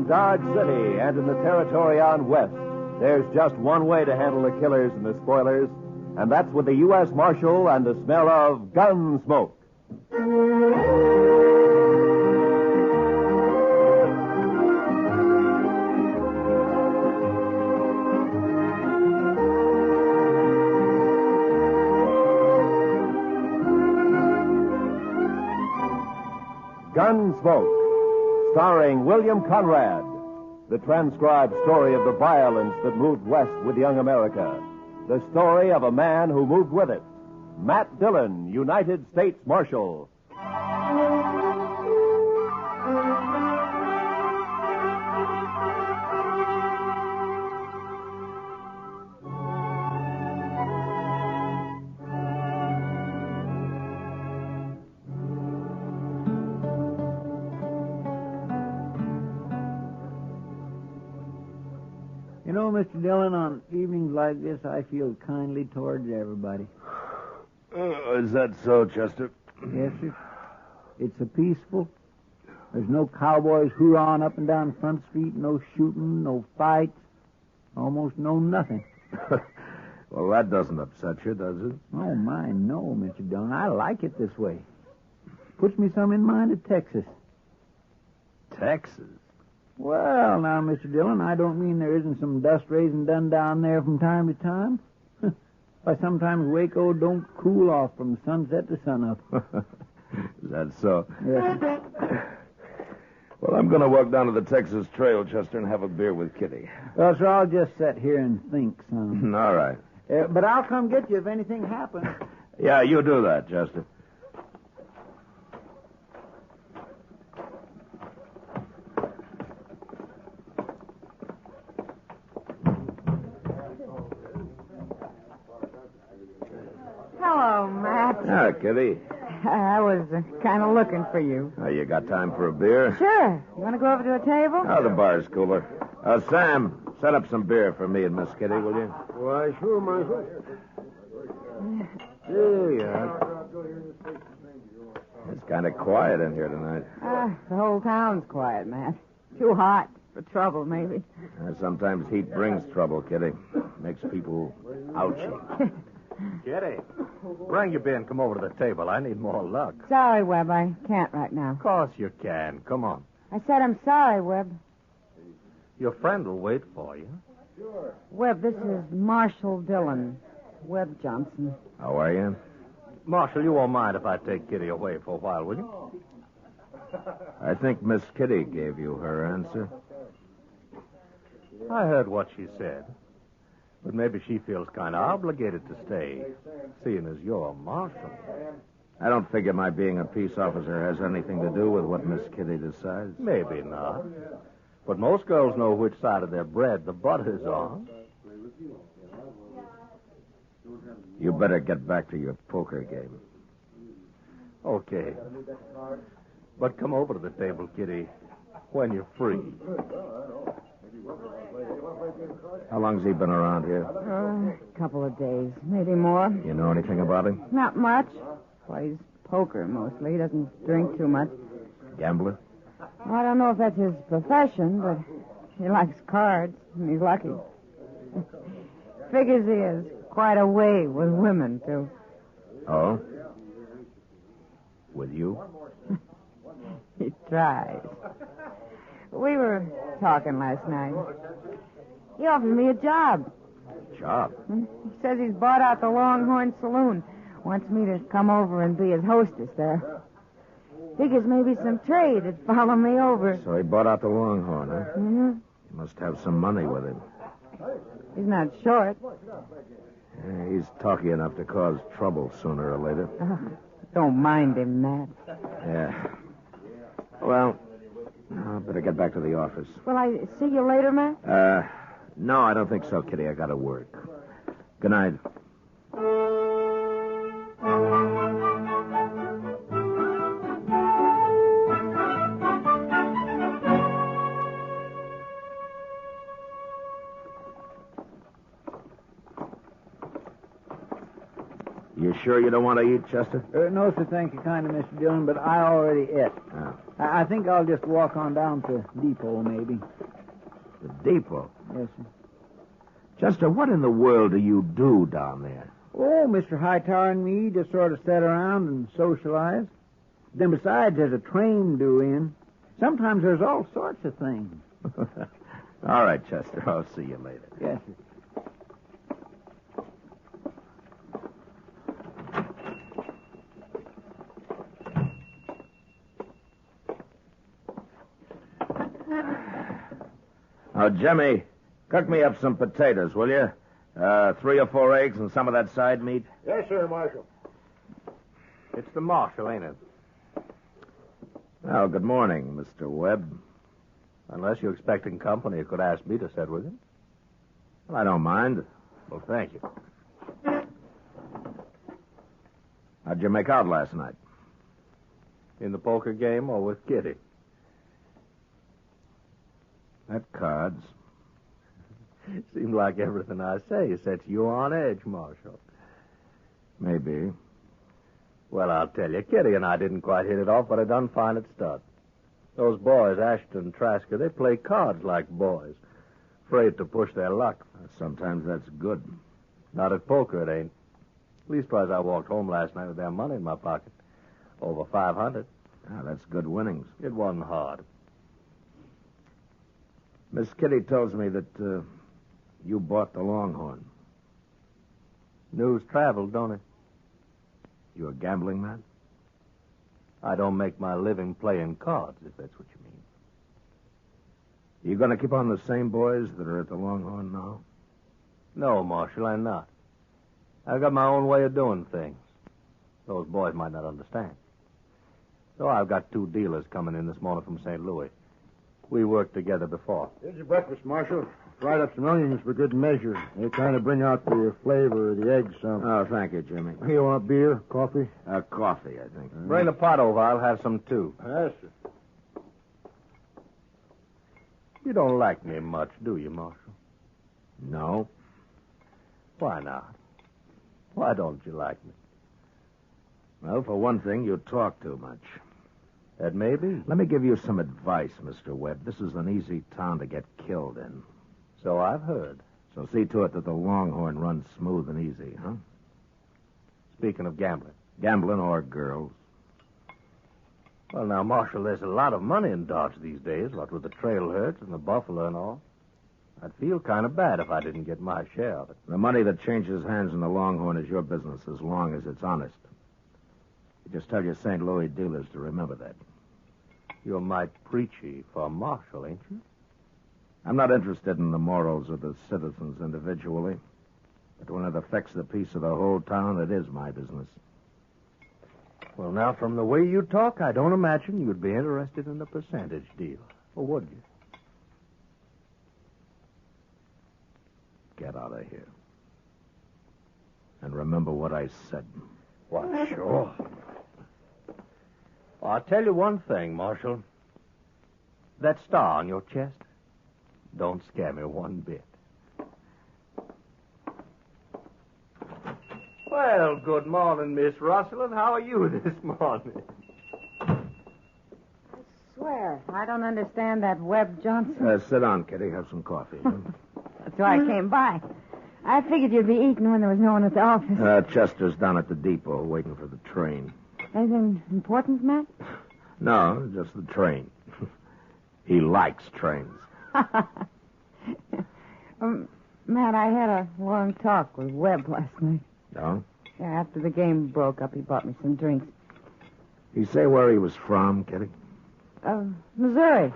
Dodge City and in the territory on west, there's just one way to handle the killers and the spoilers, and that's with the U.S. Marshal and the smell of Gunsmoke. Gunsmoke, starring William Conrad, the transcribed story of the violence that moved west with young America, the story of a man who moved with it, Matt Dillon, United States Marshal. You know, Mr. Dillon, on evenings like this, I feel kindly towards everybody. Is that so, Chester? Yes, sir. It's a peaceful. There's no cowboys hoorahing up and down Front Street, no shooting, no fights, almost no nothing. Well, that doesn't upset you, does it? Oh, my, no, Mr. Dillon. I like it this way. Puts me some in mind of Texas. Texas? Well, now, Mr. Dillon, I don't mean there isn't some dust raising done down there from time to time. Why, sometimes Waco don't cool off from sunset to sunup. Is that so? Yes, sir. Well, I'm going to walk down to the Texas Trail, Chester, and have a beer with Kitty. Well, sir, I'll just sit here and think some. All right. But I'll come get you if anything happens. Yeah, you do that, Chester. Hello, Matt. Ah, Kitty. I was kind of looking for you. You got time for a beer? Sure. You want to go over to a table? Oh, the bar's cooler. Sam, set up some beer for me and Miss Kitty, will you? Why, sure, Marshal. There you are. It's kind of quiet in here tonight. The whole town's quiet, Matt. Too hot for trouble, maybe. Sometimes heat brings trouble, Kitty. Makes people ouchy. Kitty, bring your beer and come over to the table. I need more luck. Sorry, Webb. I can't right now. Of course you can. Come on. I said I'm sorry, Webb. Your friend will wait for you. Webb, this is Marshal Dillon. Webb Johnson. How are you? Marshal, you won't mind if I take Kitty away for a while, will you? I think Miss Kitty gave you her answer. I heard what she said. But maybe she feels kind of obligated to stay, seeing as you're a marshal. I don't figure my being a peace officer has anything to do with what Miss Kitty decides. Maybe not. But most girls know which side of their bread the butter's on. You better get back to your poker game. Okay. But come over to the table, Kitty, when you're free. How long's he been around here? A couple of days, maybe more. You know anything about him? Not much. Plays poker mostly. He doesn't drink too much. Gambler? Well, I don't know if that's his profession, but he likes cards, and he's lucky. Figures he has quite a way with women, too. Oh? With you? He tries. We were talking last night. He offered me a job. Job? He says he's bought out the Longhorn Saloon. Wants me to come over and be his hostess there. Figures maybe some trade would follow me over. So he bought out the Longhorn, huh? Mm-hmm. He must have some money with him. He's not short. Yeah, he's talky enough to cause trouble sooner or later. Don't mind him, Matt. Yeah. Well, I better get back to the office. Will I see you later, Matt? No, I don't think so, Kitty. I gotta work. Good night. You sure you don't want to eat, Chester? No, sir, thank you kindly, Mr. Dillon, but I already ate. Oh. I think I'll just walk on down to Depot, maybe. The depot? Yes, sir. Chester, what in the world do you do down there? Oh, Mr. Hightower and me just sort of sit around and socialize. Then besides, there's a train due in. Sometimes there's all sorts of things. All right, Chester. I'll see you later. Yes, sir. Now, Jimmy, cook me up some potatoes, will you? 3 or 4 eggs and some of that side meat. Yes, sir, Marshal. It's the marshal, ain't it? Well, good morning, Mr. Webb. Unless you're expecting company, you could ask me to sit with you. Well, I don't mind. Well, thank you. How'd you make out last night? In the poker game or with Kitty? At cards. Seems like everything I say sets you on edge, Marshal. Maybe. Well, I'll tell you, Kitty and I didn't quite hit it off, but I done fine at start. Those boys, Ashton and Trasker, they play cards like boys. Afraid to push their luck. Sometimes that's good. Not at poker, it ain't. Leastwise, I walked home last night with their money in my pocket. Over 500. Ah, that's good winnings. It wasn't hard. Miss Kitty tells me that you bought the Longhorn. News traveled, don't it? You a gambling man? I don't make my living playing cards, if that's what you mean. You going to keep on the same boys that are at the Longhorn now? No, Marshal, I'm not. I've got my own way of doing things. Those boys might not understand. So I've got 2 dealers coming in this morning from St. Louis. We worked together before. Here's your breakfast, Marshal. Fried up some onions for good measure. They kind of bring out the flavor of the eggs some. Oh, thank you, Jimmy. You want beer, coffee? Coffee, I think. Bring the pot over. I'll have some, too. Yes, sir. You don't like me much, do you, Marshal? No. Why not? Why don't you like me? Well, for one thing, you talk too much. That may be. Let me give you some advice, Mr. Webb. This is an easy town to get killed in. So I've heard. So see to it that the Longhorn runs smooth and easy, huh? Speaking of gambling. Gambling or girls. Well, now, Marshal, there's a lot of money in Dodge these days, what with the trail herds and the buffalo and all. I'd feel kind of bad if I didn't get my share of it. The money that changes hands in the Longhorn is your business as long as it's honest. You just tell your St. Louis dealers to remember that. You're mighty preachy for Marshal, ain't you? I'm not interested in the morals of the citizens individually. But when it affects the peace of the whole town, it is my business. Well, now, from the way you talk, I don't imagine you'd be interested in a percentage deal. Or would you? Get out of here. And remember what I said. Why, sure. Well, I'll tell you one thing, Marshal. That star on your chest don't scare me one bit. Well, good morning, Miss Russell, and how are you this morning? I swear, I don't understand that Webb Johnson. Sit down, Kitty. Have some coffee. That's why I came by. I figured you'd be eating when there was no one at the office. Chester's down at the depot waiting for the train. Anything important, Matt? No, just the train. He likes trains. Matt, I had a long talk with Webb last night. No? Yeah, after the game broke up, he bought me some drinks. He say where he was from, Kitty? Missouri.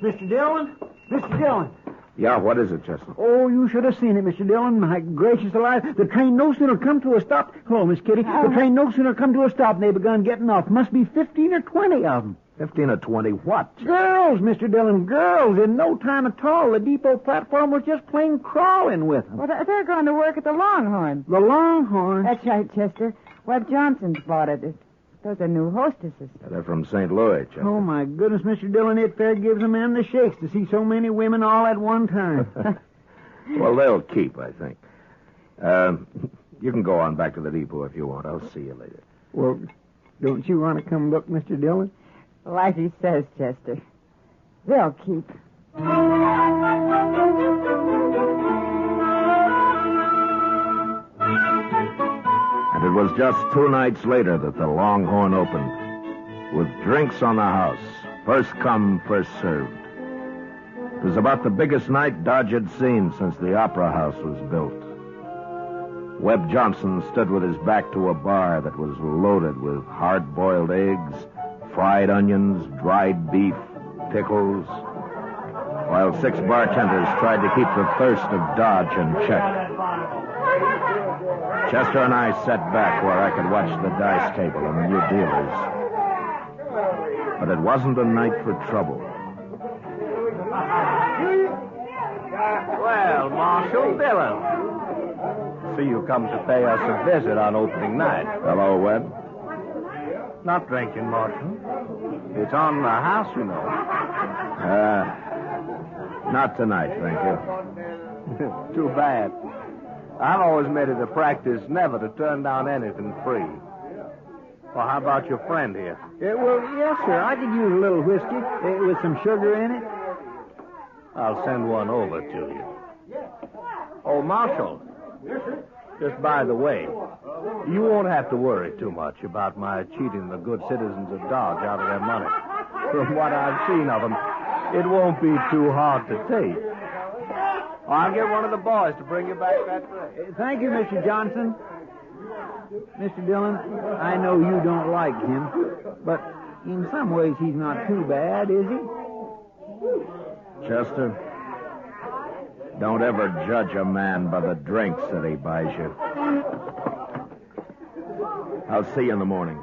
Mr. Dillon? Mr. Dillon. Yeah, what is it, Chester? Oh, you should have seen it, Mr. Dillon. My gracious alive. The train no sooner come to a stop. Hello, Miss Kitty. The train no sooner come to a stop and they begun getting off. Must be 15 or 20 of them. 15 or 20 what? Girls, Mr. Dillon, girls. In no time at all. The depot platform was just plain crawling with them. Well, they're going to work at the Longhorn. The Longhorn? That's right, Chester. Webb Johnson's bought it. Those are new hostesses. They're from St. Louis, Chester. Oh, my goodness, Mr. Dillon, it fair gives a man the shakes to see so many women all at one time. Well, they'll keep, I think. You can go on back to the depot if you want. I'll see you later. Well, don't you want to come look, Mr. Dillon? Like he says, Chester. They'll keep. And it was just 2 nights later that the Longhorn opened, with drinks on the house, first come, first served. It was about the biggest night Dodge had seen since the Opera House was built. Webb Johnson stood with his back to a bar that was loaded with hard-boiled eggs, fried onions, dried beef, pickles, while 6 bartenders tried to keep the thirst of Dodge in check. Chester and I sat back where I could watch the dice table and the new dealers. But it wasn't a night for trouble. Well, Marshal Dillon. See you come to pay us a visit on opening night. Hello, Webb. Not drinking, Marshal. It's on the house, you know. Not tonight, thank you. Too bad. I've always made it a practice never to turn down anything free. Well, how about your friend here? Well, yes, sir. I could use a little whiskey with some sugar in it. I'll send one over to you. Oh, Marshal. Just by the way, you won't have to worry too much about my cheating the good citizens of Dodge out of their money. From what I've seen of them, it won't be too hard to take. I'll get one of the boys to bring you back that tray. Thank you, Mr. Johnson. Mr. Dillon, I know you don't like him, but in some ways he's not too bad, is he? Chester, don't ever judge a man by the drinks that he buys you. I'll see you in the morning.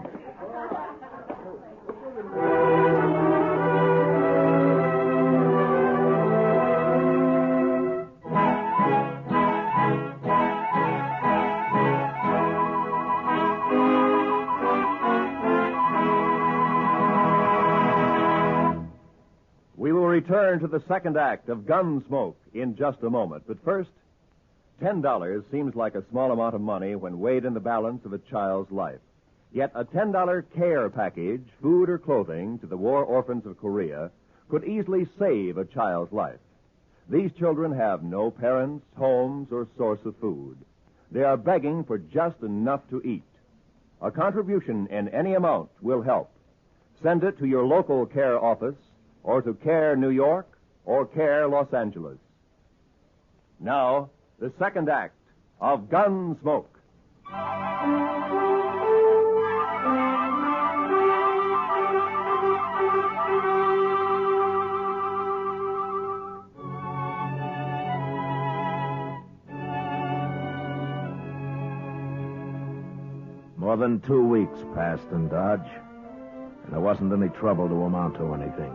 Return to the second act of Gunsmoke in just a moment. But first, $10 seems like a small amount of money when weighed in the balance of a child's life. Yet a $10 care package, food or clothing, to the war orphans of Korea could easily save a child's life. These children have no parents, homes, or source of food. They are begging for just enough to eat. A contribution in any amount will help. Send it to your local care office, or to CARE New York, or CARE Los Angeles. Now, the second act of Gunsmoke. More than 2 weeks passed in Dodge, and there wasn't any trouble to amount to anything.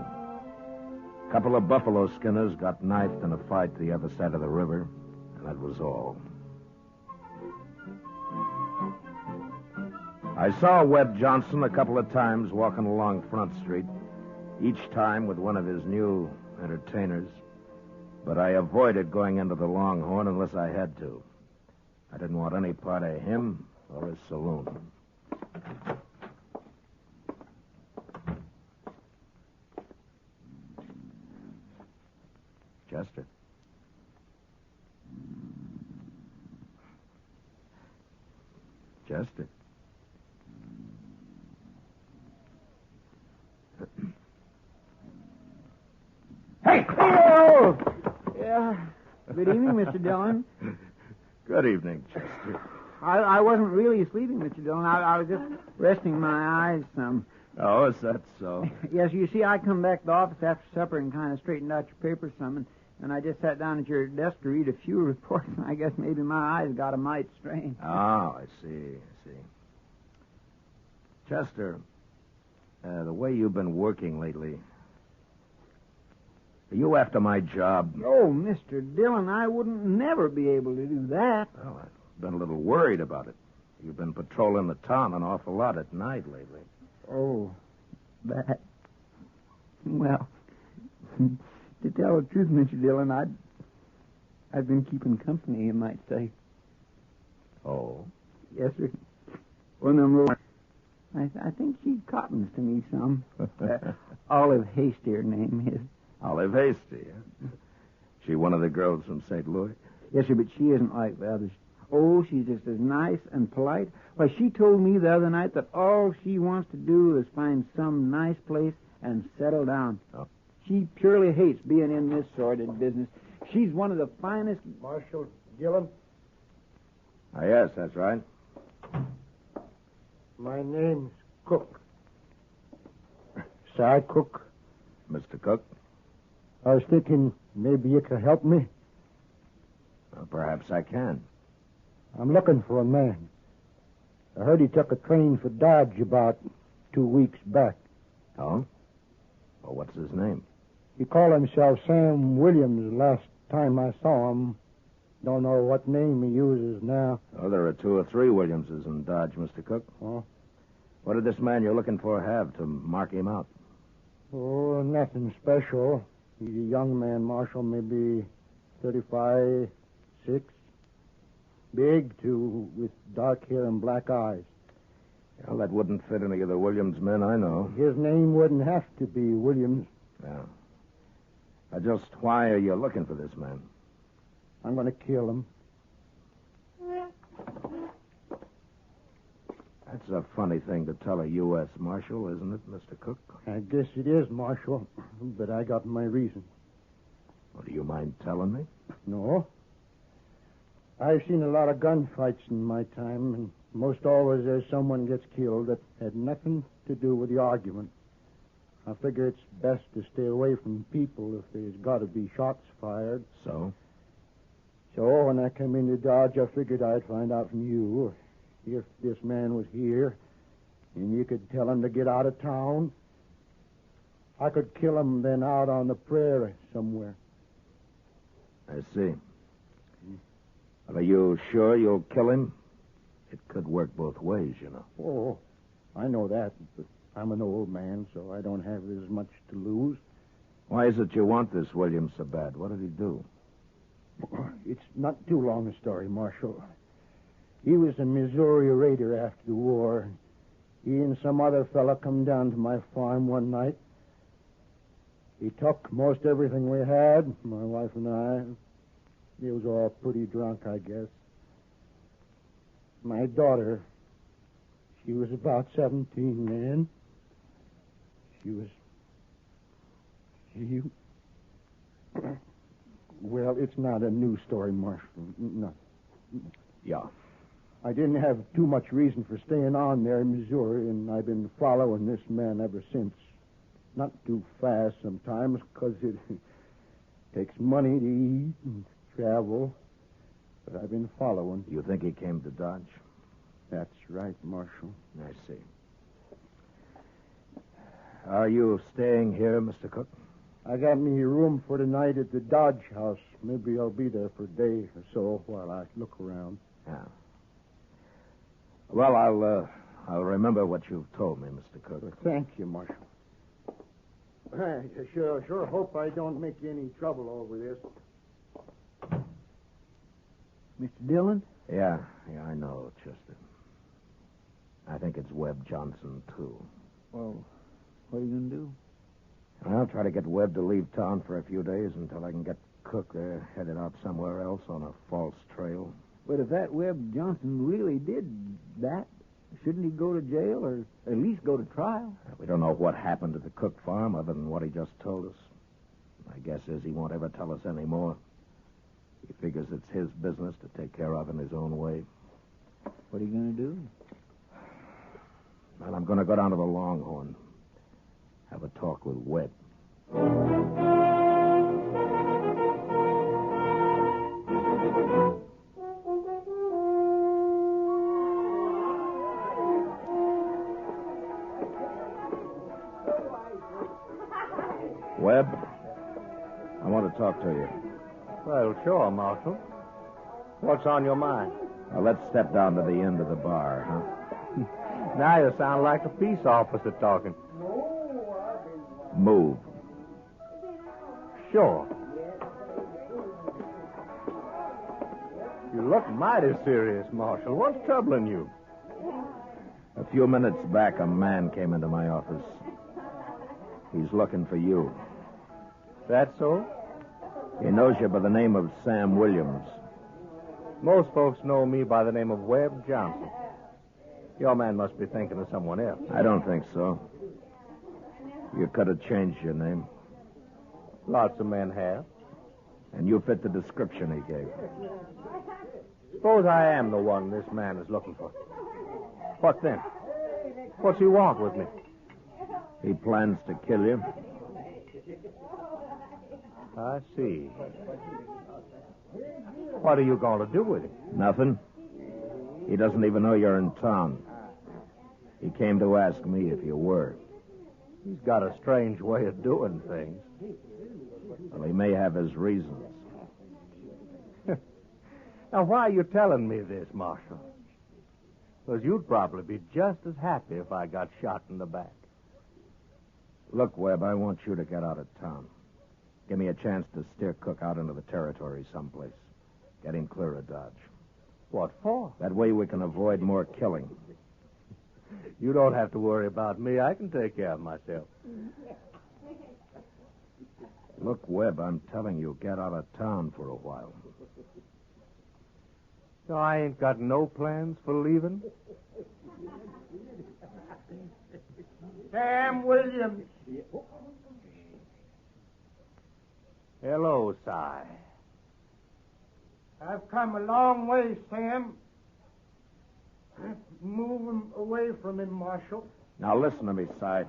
A couple of buffalo skinners got knifed in a fight the other side of the river, and that was all. I saw Webb Johnson a couple of times walking along Front Street, each time with one of his new entertainers, but I avoided going into the Longhorn unless I had to. I didn't want any part of him or his saloon. Chester. Chester. Hey! Oh! Yeah. Good evening, Mr. Dillon. Good evening, Chester. I wasn't really sleeping, Mr. Dillon. I was just resting my eyes some. Oh, is that so? Yes, you see, I come back to the office after supper and kind of straightened out your papers some, and I just sat down at your desk to read a few reports, and I guess maybe my eyes got a mite strained. Oh, I see. Chester, the way you've been working lately, are you after my job? Oh, Mr. Dillon, I wouldn't never be able to do that. Well, I've been a little worried about it. You've been patrolling the town an awful lot at night lately. Oh, that. Well, to tell the truth, Mr. Dillon, I've been keeping company, you might say. Oh? Yes, sir. One of them little... I think she cottons to me some. Olive Hasty, her name is. Olive Hasty, huh? She one of the girls from St. Louis? Yes, sir, but she isn't like the others. Oh, she's just as nice and polite. Why, she told me the other night that all she wants to do is find some nice place and settle down. Oh. She purely hates being in this sordid business. She's one of the finest... Marshal Gillen? Yes, that's right. My name's Cook. Side Cook. Mr. Cook? I was thinking maybe you could help me. Well, perhaps I can. I'm looking for a man. I heard he took a train for Dodge about 2 weeks back. Oh? Well, what's his name? He called himself Sam Williams last time I saw him. Don't know what name he uses now. Oh, there are 2 or 3 Williamses in Dodge, Mr. Cook. Oh? What did this man you're looking for have to mark him out? Oh, nothing special. He's a young man, Marshal, maybe 35, 6. Big, too, with dark hair and black eyes. Well, that wouldn't fit any of the Williams men I know. His name wouldn't have to be Williams. Yeah. Just why are you looking for this man? I'm going to kill him. That's a funny thing to tell a U.S. Marshal, isn't it, Mr. Cook? I guess it is, Marshal, but I got my reason. Well, do you mind telling me? No. I've seen a lot of gunfights in my time, and most always there's someone gets killed that had nothing to do with the argument. I figure it's best to stay away from people if there's got to be shots fired. So? So when I came into Dodge, I figured I'd find out from you if this man was here, and you could tell him to get out of town. I could kill him then out on the prairie somewhere. I see. Well, are you sure you'll kill him? It could work both ways, you know. Oh, I know that, but I'm an old man, so I don't have as much to lose. Why is it you want this Williams so bad? What did he do? It's not too long a story, Marshal. He was a Missouri raider after the war. He and some other fella come down to my farm one night. He took most everything we had, my wife and I. He was all pretty drunk, I guess. My daughter, she was about 17 then. Well, it's not a new story, Marshal. No. Yeah. I didn't have too much reason for staying on there in Missouri, and I've been following this man ever since. Not too fast sometimes, because it takes money to eat and travel. But I've been following. You think he came to Dodge? That's right, Marshal. I see. Are you staying here, Mr. Cook? I got me a room for tonight at the Dodge house. Maybe I'll be there for a day or so while I look around. Yeah. Well, I'll remember what you've told me, Mr. Cook. Well, thank you, Marshal. I sure hope I don't make you any trouble over this. Mr. Dillon? Yeah, I know, Chester. I think it's Webb Johnson, too. Well, what are you going to do? I'll try to get Webb to leave town for a few days until I can get Cook there, headed out somewhere else on a false trail. But if that Webb Johnson really did that, shouldn't he go to jail or at least go to trial? We don't know what happened at the Cook farm other than what he just told us. My guess is he won't ever tell us any more. He figures it's his business to take care of in his own way. What are you going to do? Well, I'm going to go down to the Longhorn. Have a talk with Webb. Webb, I want to talk to you. Well, sure, Marshal. What's on your mind? Now, let's step down to the end of the bar, huh? Now you sound like a peace officer talking. Move. Sure. You look mighty serious, Marshal. What's troubling you? A few minutes back, a man came into my office. He's looking for you. That so? He knows you by the name of Sam Williams. Most folks know me by the name of Webb Johnson. Your man must be thinking of someone else. I don't think so. You could have changed your name. Lots of men have. And you fit the description he gave. Suppose I am the one this man is looking for. What then? What's he want with me? He plans to kill you. I see. What are you going to do with him? Nothing. He doesn't even know you're in town. He came to ask me if you were. He's got a strange way of doing things. Well, he may have his reasons. Now, why are you telling me this, Marshal? Because you'd probably be just as happy if I got shot in the back. Look, Webb, I want you to get out of town. Give me a chance to steer Cook out into the territory someplace. Get him clear of Dodge. What for? That way we can avoid more killing. You don't have to worry about me. I can take care of myself. Look, Webb, I'm telling you, get out of town for a while. So I ain't got no plans for leaving? Sam Williams. Hello, Si. I've come a long way, Sam. Move him away from him, Marshal. Now listen to me, Si.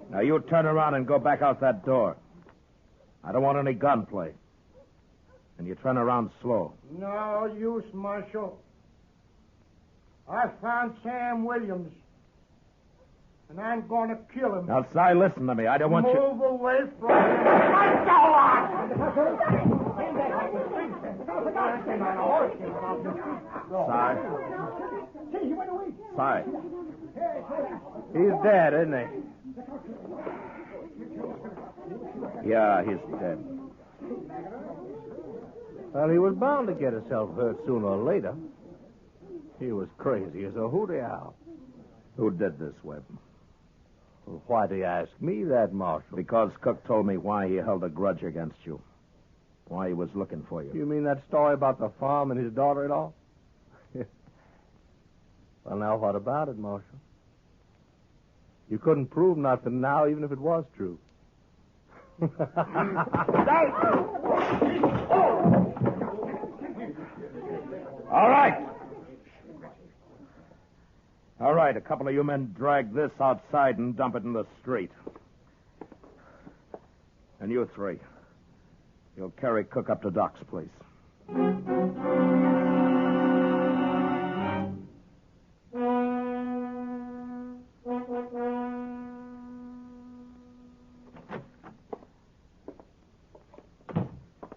Now you turn around and go back out that door. I don't want any gunplay. And you turn around slow. No use, Marshal. I found Sam Williams. And I'm going to kill him. Now, Si, listen to me. I don't want you... Move away from him. Let go Si. He's dead, isn't he? Yeah, he's dead. Well, he was bound to get himself hurt sooner or later. He was crazy as a hooty owl. Who did this, Webb? Well, why do you ask me that, Marshal? Because Cook told me why he held a grudge against you. Why he was looking for you. You mean that story about the farm and his daughter-in-law? Well, now, what about it, Marshal? You couldn't prove nothing now, even if it was true. All right. All right, a couple of you men drag this outside and dump it in the street. And you three, you'll carry Cook up to Doc's place.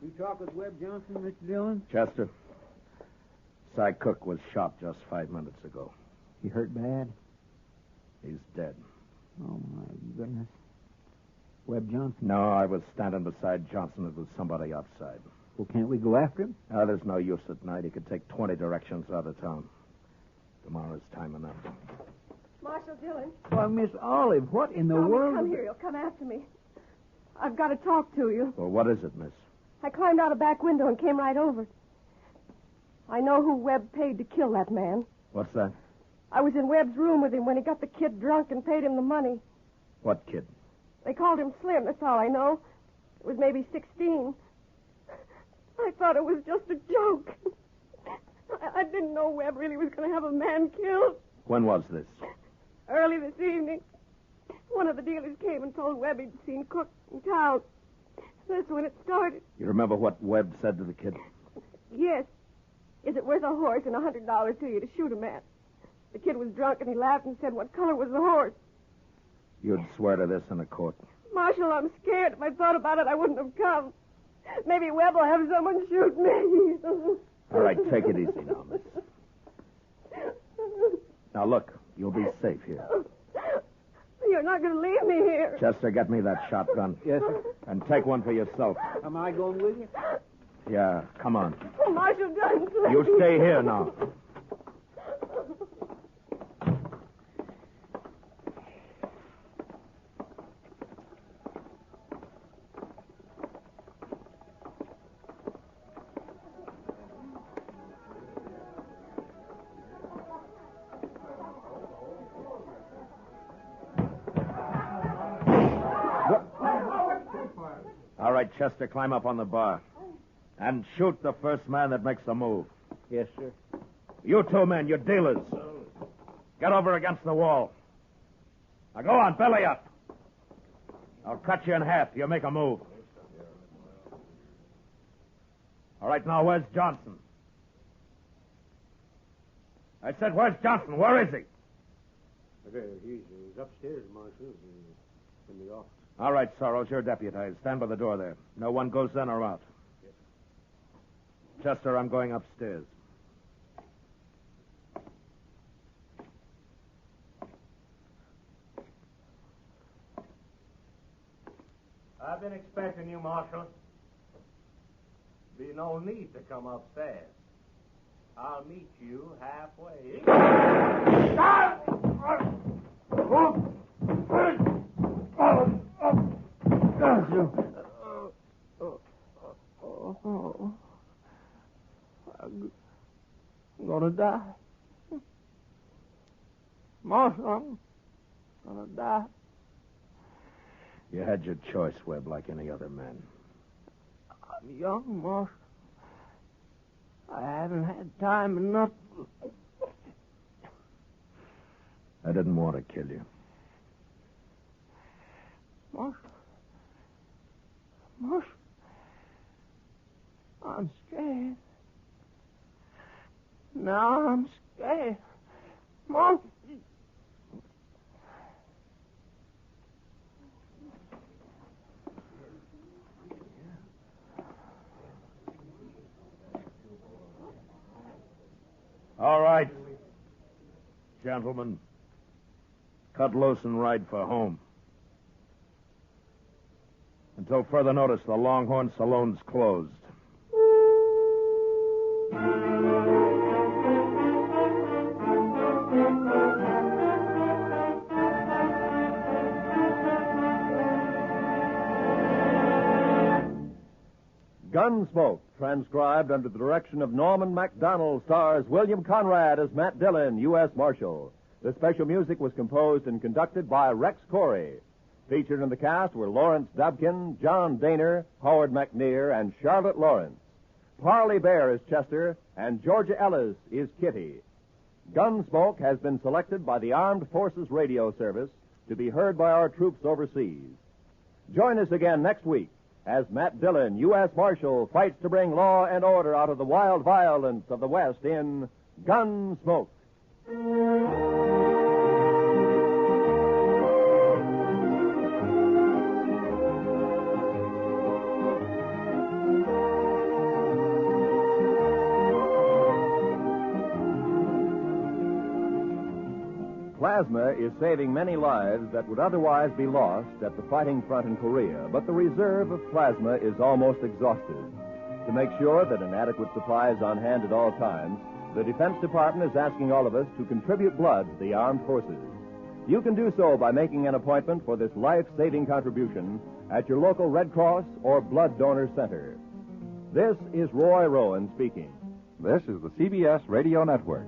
You talk with Webb Johnson, Mr. Dillon? Chester, Cy Cook was shot just 5 minutes ago. He hurt bad? He's dead. Oh, my goodness. Webb Johnson? No, I was standing beside Johnson. It was somebody outside. Well, can't we go after him? There's no use at night. He could take 20 directions out of town. Tomorrow's time enough. Marshal Dillon. Why, Miss Olive, what in the world? Come here. You'll come after me. I've got to talk to you. Well, what is it, miss? I climbed out a back window and came right over. I know who Webb paid to kill that man. What's that? I was in Webb's room with him when he got the kid drunk and paid him the money. What kid? They called him Slim, that's all I know. It was maybe 16. I thought it was just a joke. I didn't know Webb really was going to have a man killed. When was this? Early this evening, one of the dealers came and told Webb he'd seen Cook in town. That's when it started. You remember what Webb said to the kid? Yes. Is it worth a horse and $100 to you to shoot a man? The kid was drunk and he laughed and said, what color was the horse? You'd swear to this in a court. Marshal, I'm scared. If I thought about it, I wouldn't have come. Maybe Webb will have someone shoot me. All right, take it easy now, miss. Now, look, you'll be safe here. You're not going to leave me here. Chester, get me that shotgun. Yes, sir. And take one for yourself. Am I going with you? Yeah, come on. Oh, Marshal Gunsmoke. You stay here now. All right, Chester, climb up on the bar. And shoot the first man that makes a move. Yes, sir. You two men, you dealers. Get over against the wall. Now go on, belly up. I'll cut you in half. You make a move. All right, now where's Johnson? I said, where's Johnson? Where is he? He's upstairs, Marshal, in the office. All right, Sorrells, you're deputized. Stand by the door there. No one goes in or out. Chester, I'm going upstairs. I've been expecting you, Marshal. Be no need to come upstairs. I'll meet you halfway. I'm gonna die. Marshal, I'm gonna die. You had your choice, Webb, like any other man. I'm young, Marshal. I haven't had time enough. I didn't want to kill you. Marshal, I'm scared. Now I'm scared. Marshal. All right. Gentlemen, cut loose and ride for home. Until further notice, the Longhorn Saloon's closed. Gunsmoke, transcribed under the direction of Norman MacDonald, stars William Conrad as Matt Dillon, U.S. Marshal. The special music was composed and conducted by Rex Corey. Featured in the cast were Lawrence Dobkin, John Daner, Howard McNear, and Charlotte Lawrence. Parley Bear is Chester, and Georgia Ellis is Kitty. Gunsmoke has been selected by the Armed Forces Radio Service to be heard by our troops overseas. Join us again next week as Matt Dillon, U.S. Marshal, fights to bring law and order out of the wild violence of the West in Gunsmoke. Plasma is saving many lives that would otherwise be lost at the fighting front in Korea, but the reserve of plasma is almost exhausted. To make sure that an adequate supply is on hand at all times, the Defense Department is asking all of us to contribute blood to the armed forces. You can do so by making an appointment for this life-saving contribution at your local Red Cross or Blood Donor Center. This is Roy Rowan speaking. This is the CBS Radio Network.